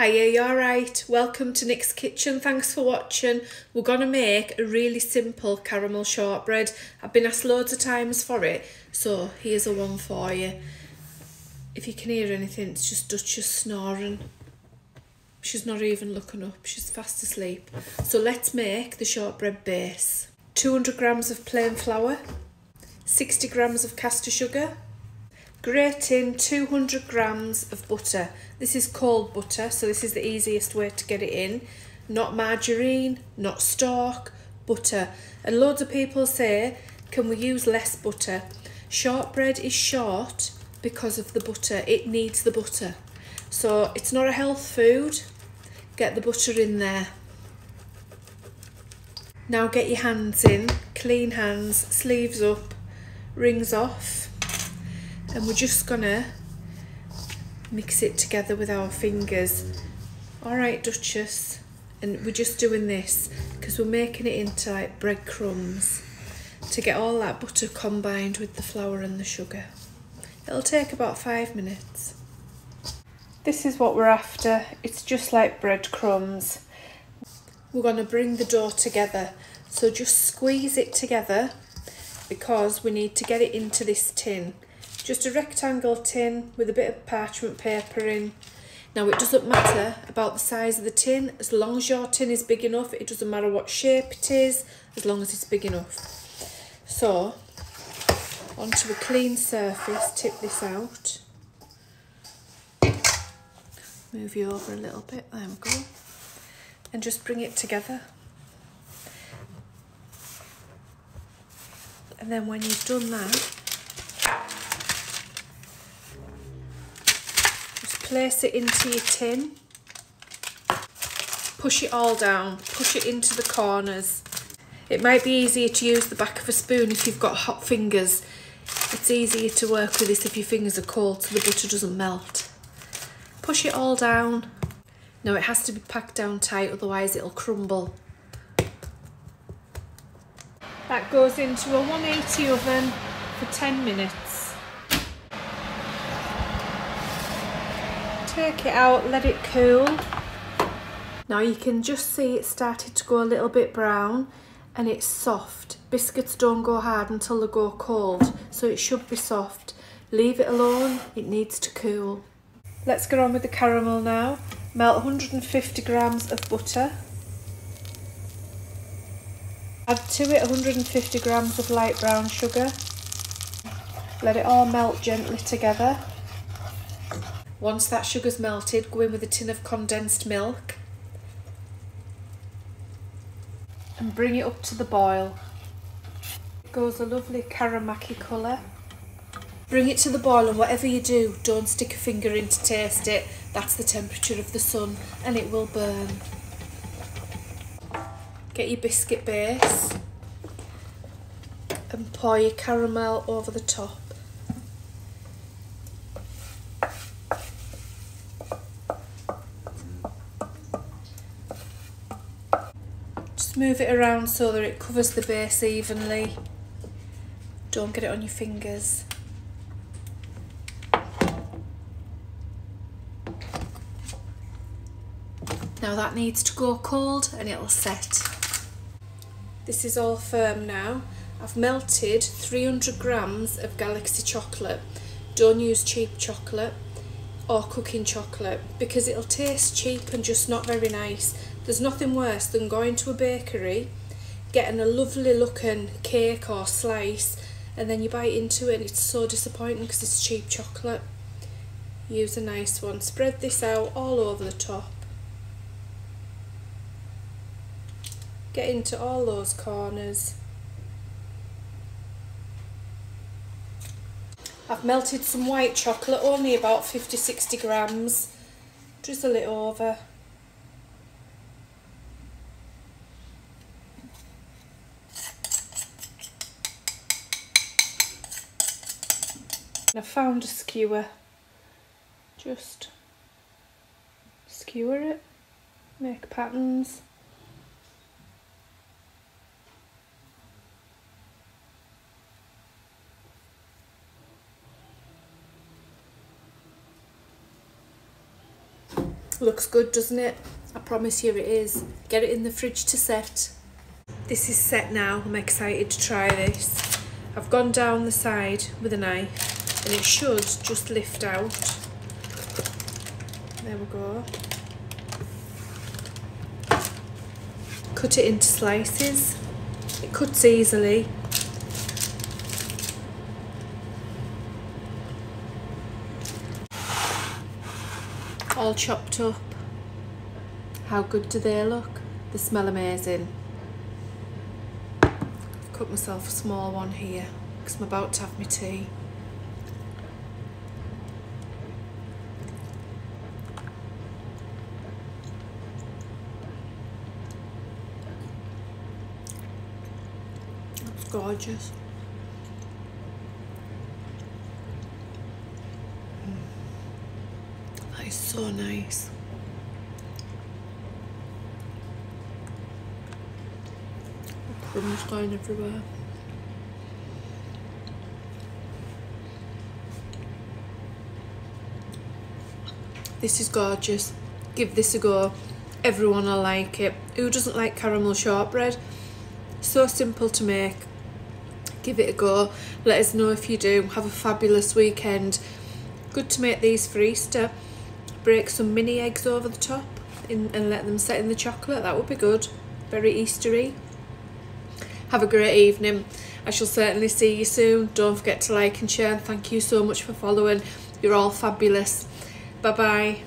Hiya, you alright? Welcome to Nick's Kitchen, thanks for watching. We're gonna make a really simple caramel shortbread. I've been asked loads of times for it, so here's a one for you. If you can hear anything, it's just Duchess snoring. She's not even looking up, she's fast asleep. So let's make the shortbread base. 200 grams of plain flour, 60 grams of caster sugar, grate in 200 grams of butter. This is cold butter, so this is the easiest way to get it in. Not margarine, not stock, butter. And loads of people say, can we use less butter? Shortbread is short because of the butter. It needs the butter. So it's not a health food. Get the butter in there. Now get your hands in, clean hands, sleeves up, rings off. And we're just gonna mix it together with our fingers. All right, Duchess. And we're just doing this because we're making it into like breadcrumbs to get all that butter combined with the flour and the sugar. It'll take about 5 minutes. This is what we're after. It's just like breadcrumbs. We're gonna bring the dough together. So just squeeze it together because we need to get it into this tin. Just a rectangle tin with a bit of parchment paper in. Now it doesn't matter about the size of the tin, as long as your tin is big enough. It doesn't matter what shape it is, as long as it's big enough. So, onto a clean surface, tip this out. Move you over a little bit, there we go. And just bring it together. And then when you've done that, place it into your tin, push it all down, push it into the corners. It might be easier to use the back of a spoon if you've got hot fingers. It's easier to work with this if your fingers are cold so the butter doesn't melt. Push it all down. Now it has to be packed down tight, otherwise it'll crumble. That goes into a 180 oven for 10 minutes. Take it out, let it cool. Now you can just see it started to go a little bit brown and it's soft. Biscuits don't go hard until they go cold, so it should be soft. Leave it alone, it needs to cool. Let's get on with the caramel now. Melt 150 grams of butter. Add to it 150 grams of light brown sugar. Let it all melt gently together. Once that sugar's melted, go in with a tin of condensed milk and bring it up to the boil. It goes a lovely caramaki colour. Bring it to the boil, and whatever you do, don't stick a finger in to taste it. That's the temperature of the sun and it will burn. Get your biscuit base and pour your caramel over the top. Just move it around so that it covers the base evenly. Don't get it on your fingers. Now that needs to go cold and it'll set. This is all firm now. I've melted 300 grams of Galaxy chocolate. Don't use cheap chocolate or cooking chocolate because it'll taste cheap and just not very nice. There's nothing worse than going to a bakery, getting a lovely looking cake or slice, and then you bite into it and it's so disappointing because it's cheap chocolate. Use a nice one. Spread this out all over the top. Get into all those corners. I've melted some white chocolate, only about 50-60 grams. Drizzle it over. I found a skewer. Just skewer it, make patterns. Looks good, doesn't it? I promise you it is. Get it in the fridge to set. This is set now. I'm excited to try this. I've gone down the side with a knife and it should just lift out. There we go. Cut it into slices. It cuts easily. All chopped up. How good do they look? They smell amazing. I've cut myself a small one here because I'm about to have my tea. That's gorgeous. That is so nice. Crumbs going everywhere. This is gorgeous. Give this a go. Everyone will like it. Who doesn't like caramel shortbread? So simple to make. Give it a go. Let us know if you do. Have a fabulous weekend. Good to make these for Easter. Break some mini eggs over the top and let them set in the chocolate. That would be good. Very Eastery. Have a great evening. I shall certainly see you soon. Don't forget to like and share, and thank you so much for following. You're all fabulous. Bye bye.